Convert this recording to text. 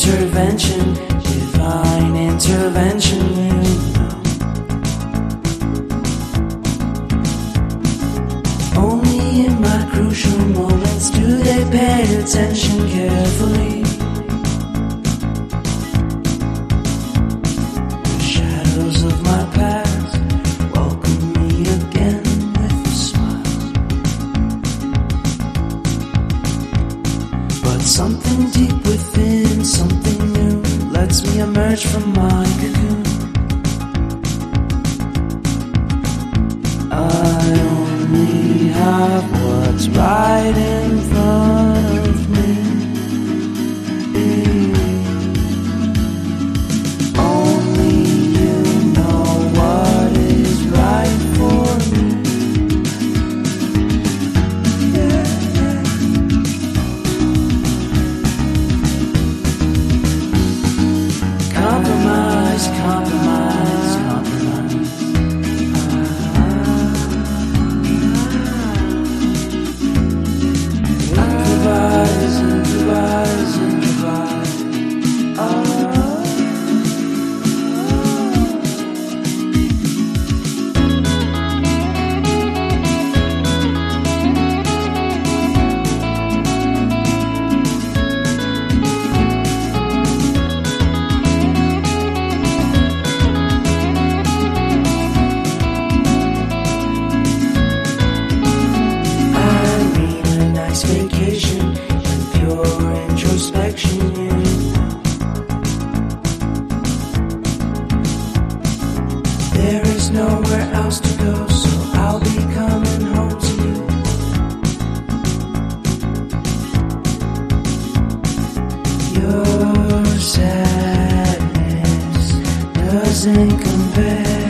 intervention, divine intervention, you know. Only in my crucial moments do they pay attention carefully. The shadows of my past welcome me again with a smile. But something deep within, something new, lets me emerge from my cocoon. I only have what's right in front of me. Only you know what is right for me. Compromise, compromise, compromise. Improvise, improvise, improvise. Vacation and pure introspection, you know. There is nowhere else to go, so I'll be coming home to you. Your sadness doesn't compare.